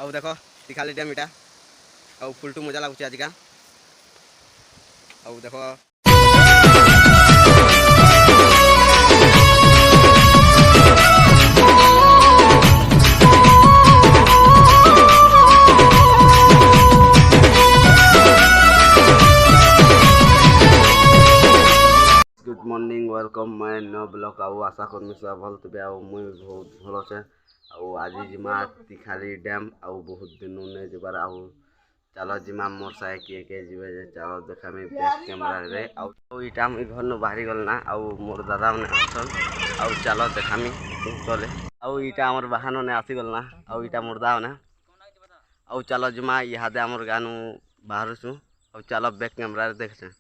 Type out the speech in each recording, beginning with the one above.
आउ देख दिखाली डैम इटा आउ फुलटू मजा लगुच आजिका आउ देख गुड मॉर्निंग वेलकम मैं नो ब्लॉग आउ आशा करमी सब भल थे आउ मुई बहुत भल अच्छे आउ आज जिमा तिखाली डैम आउ बहुत दिन ने जबार आउ चलो जिमा मोर साहे किए जीवे चलो देखामी बैक कैमरा रे आउ इटा मुई घर न बाहरी गल ना आउ मोर दादा ने आसन आउ चलो देखामी चले आउ इटा हमर बाहन ने आसी गल ना आउ इटा मोर दाव ना आउ चलो जिमा इहादे हमर गानु बाहर छु आउ चलो बैक कैमरा रे देखछे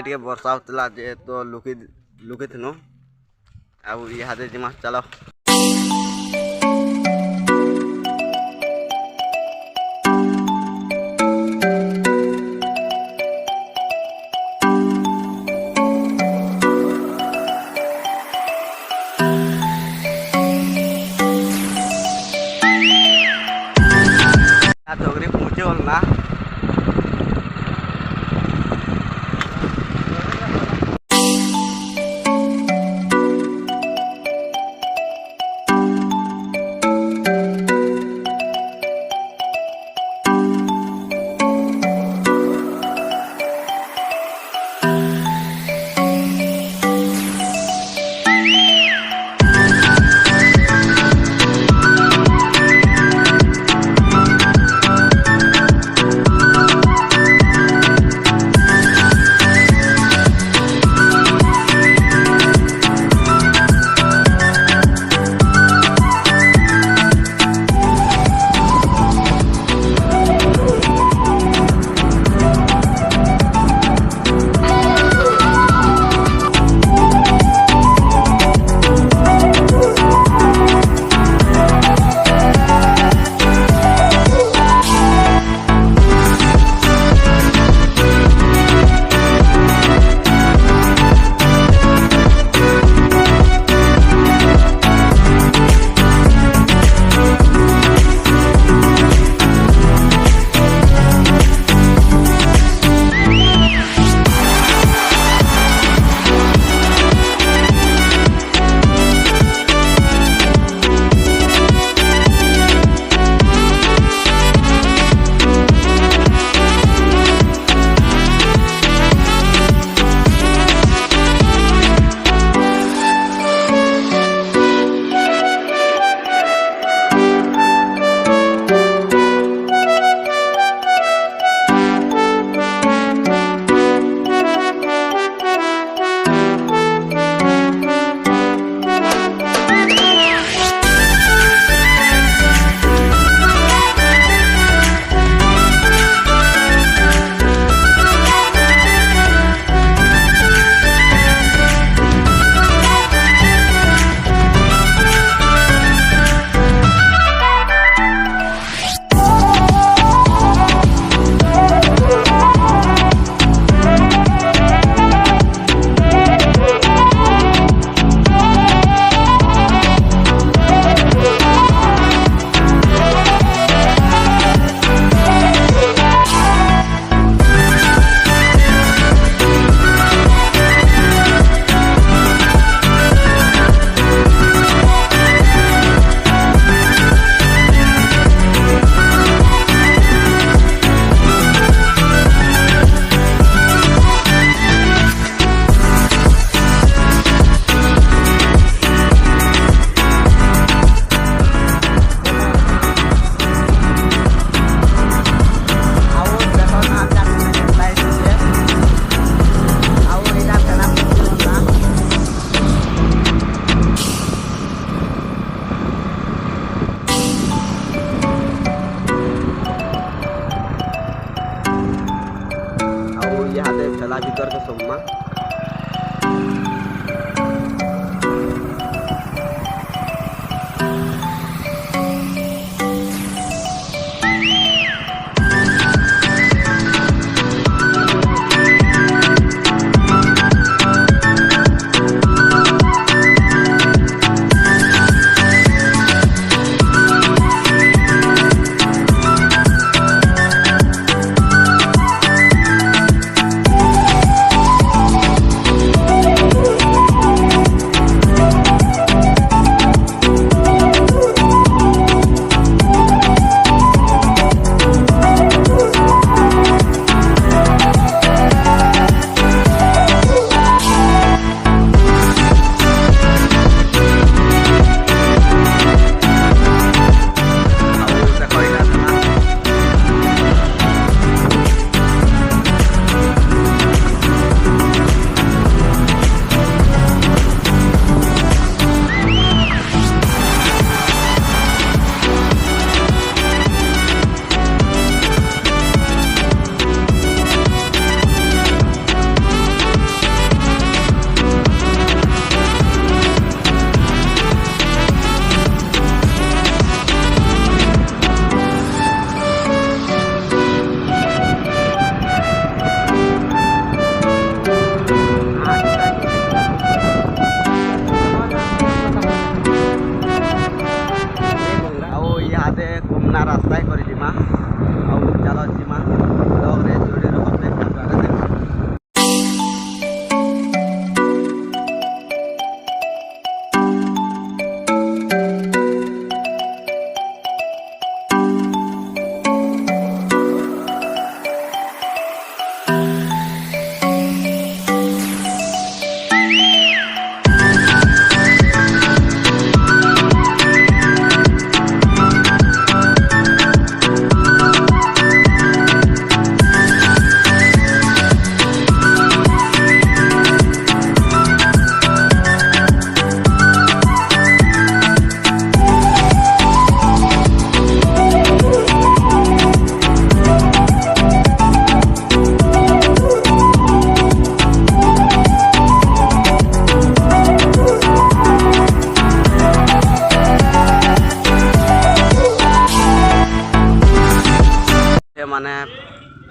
टिके वर्षा होता जे तो लुकी थनु आउ इहादे जिमा चलो डोगरी पहुंचे बोल ना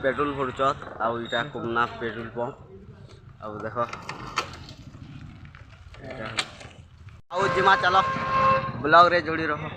पेट्रोल भरुचत आउ इटा कुमना पेट्रोल पंप आउ देख आउ जिमा चलो ब्लॉग रे जोड़ी रहो।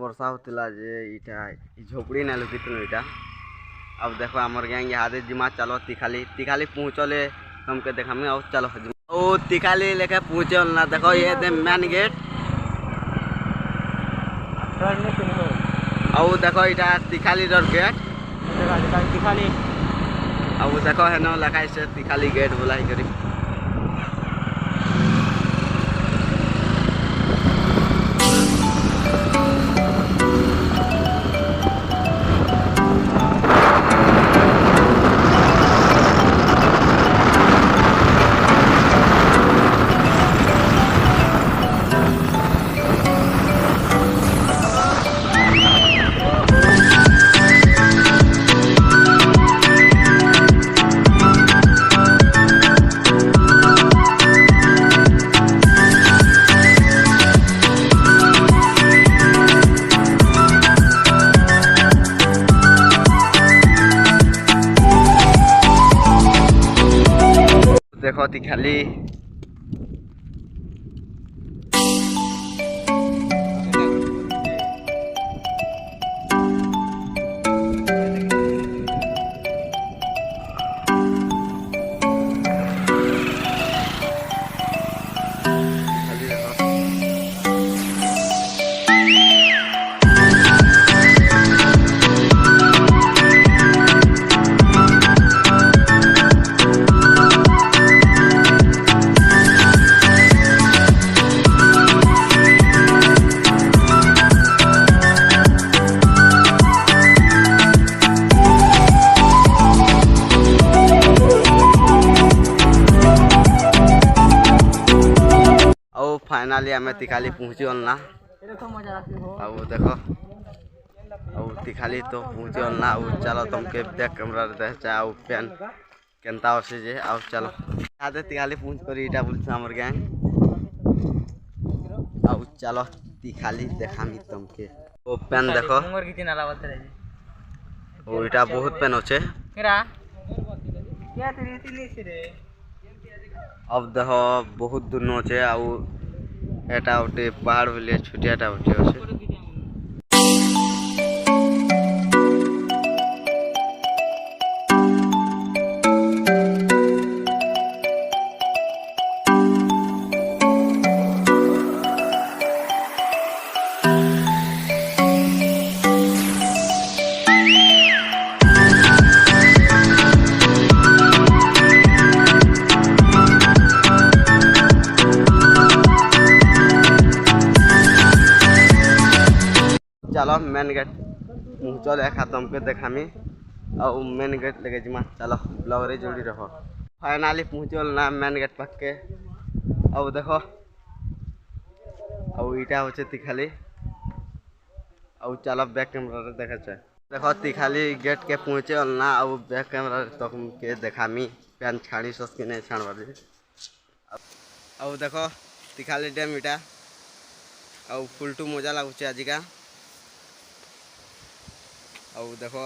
वर्षा होता जे इटा झोपड़ी ना लुकितनु इटा। अब देखो आमर गैंग यहाँ जिमा चलो तिखाली तिखाली पहुँचले तुमके देखा में चलो ओ तिखाली लेके पहुँचल ना देखो ये दे मेन गेट और देखो इटा तिखाली डर गेट तिखाली अब देखो है ना लगा से तिखाली गेट बोला ही करी देखो ती खाली ଆଉ फाइनाली आम तिखाली पहुँचीगल ना आउ देख आउ तिखाली तो पहुँचीगल ना आउ चलो तुमके बैक कैमरा देखे आउ पेन केनता अच्छे जे आउ चलो आधे तिखाली पहुँच कर इटा बोलछ हमर गैंग आउ चलो तिखाली देखामी तुमके ओ पेन देखो ओ इटा बहुत पेन अच्छे अब देखो बहुत दूर नचे आउ एटा गोटे पहाड़ बोले छुटियाटा गोटे अच्छे चलो मेन गेट चल एका तुमके देखामी और मेन गेट लेके जिमा चलो ब्लॉग रे जोड़ी रहो फाइनली पहुँचल ना मेन गेट पाके अब देखो अब इटा होचे तिखाली अब चलो बैक कैमरा रे देखा छे देखो तिखाली गेट के पहुँचल ना अब बैक कैमरा रे तुमके देखामी पेन छाड़ी सस के नहीं छाड़वा दे अब देखो तिखाली डैम इटा अब फुलटू मजा लागुचे आजिका और देखो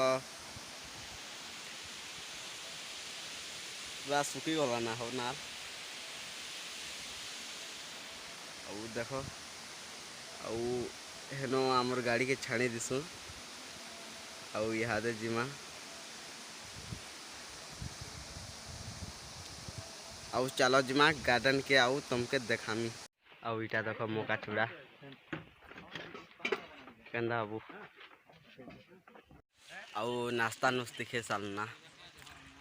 पूरा सुखी गला ना हो ना और देखो हेनो आमर गाड़ी के छाणी दिसु और इहादे जिमा और चलो जिमा गार्डन के आउ तुमके देखामी और इटा देखो मौका चूड़ा केंदा बाबू आउ नाश्ता नुस्ती खे सालना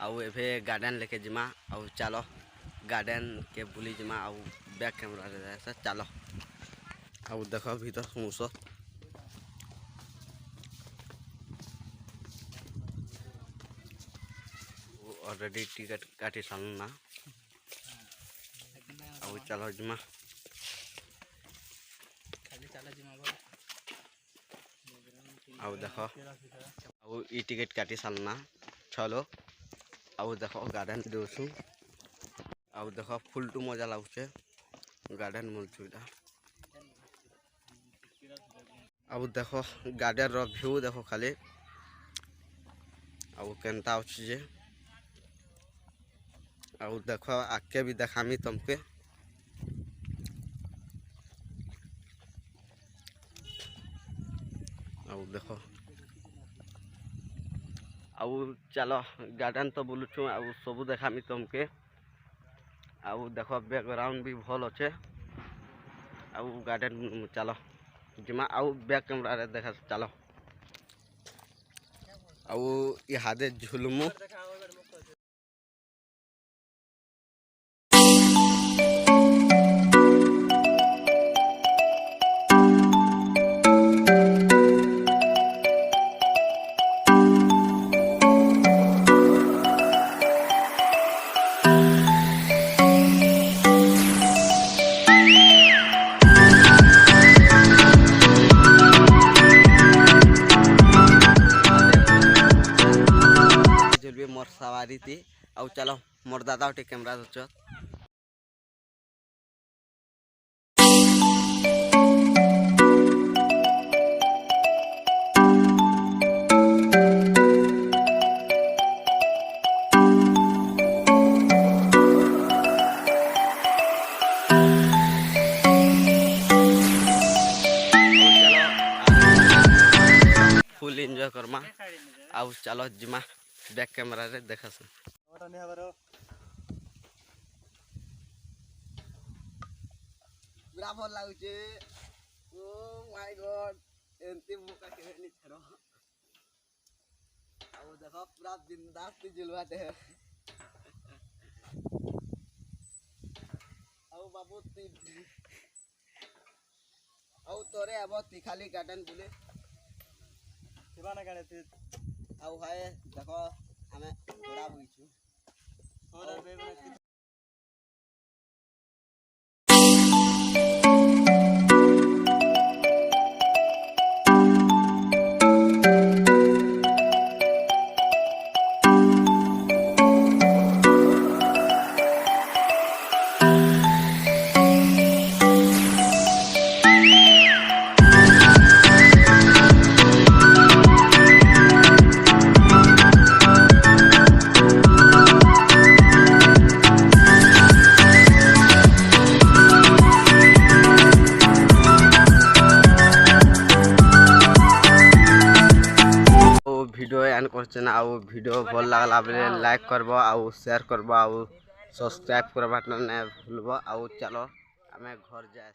आउ एभे गार्डन लेके जिमा आउ चलो गार्डन के बुली जिमा आउ बैक कैमरा रे चलो आउ देखो भीतर समोसा ऑलरेडी टिकट काटी सालना आउ चलो जिमा आउ देखो आउ ई टिकट काटी सालना चलो आउ देखो गार्डन दोसु आउ देखो फुलटू मजा लागुचे गार्डन मुलचुटा आउ देखो गार्डन रो व्यू देखो खाली आउ केनता अछि जे आउ देखो आके भी देखामी तुमके आउ देखो आउ चलो गार्डन तो बुलुछु आउ सब देखामी तुमके आउ देखो बैकग्राउंड भी भल अच्छे आउ गार्डन चलो जिमा आउ बैक कैमरा रे देखा चलो आउ इहादे झुलमु मोर सवारी थी आउ चलो मोर दादा उठे कैमरा धोच आउ चलो जिमा बैक कैमरा रे देखस पूरा भल लागुचे ओ माय गॉड एंती मुका के नहीं छरो आउ देखो पूरा बिंदास ती जिलवाटे आउ बाबू ती आउ तोरे अब ती खाली गार्डन बुले थिबाना काने ती आउ हाय देखो हमें घोड़ा बुइछु थोड़ा बेबना वीडियो एंड करछन आउ वीडियो भल लागला बेले लाइक करबो आउ शेयर करबो आउ सब्सक्राइब करबा ने भूलबो आउ चलो हमें घर जाए।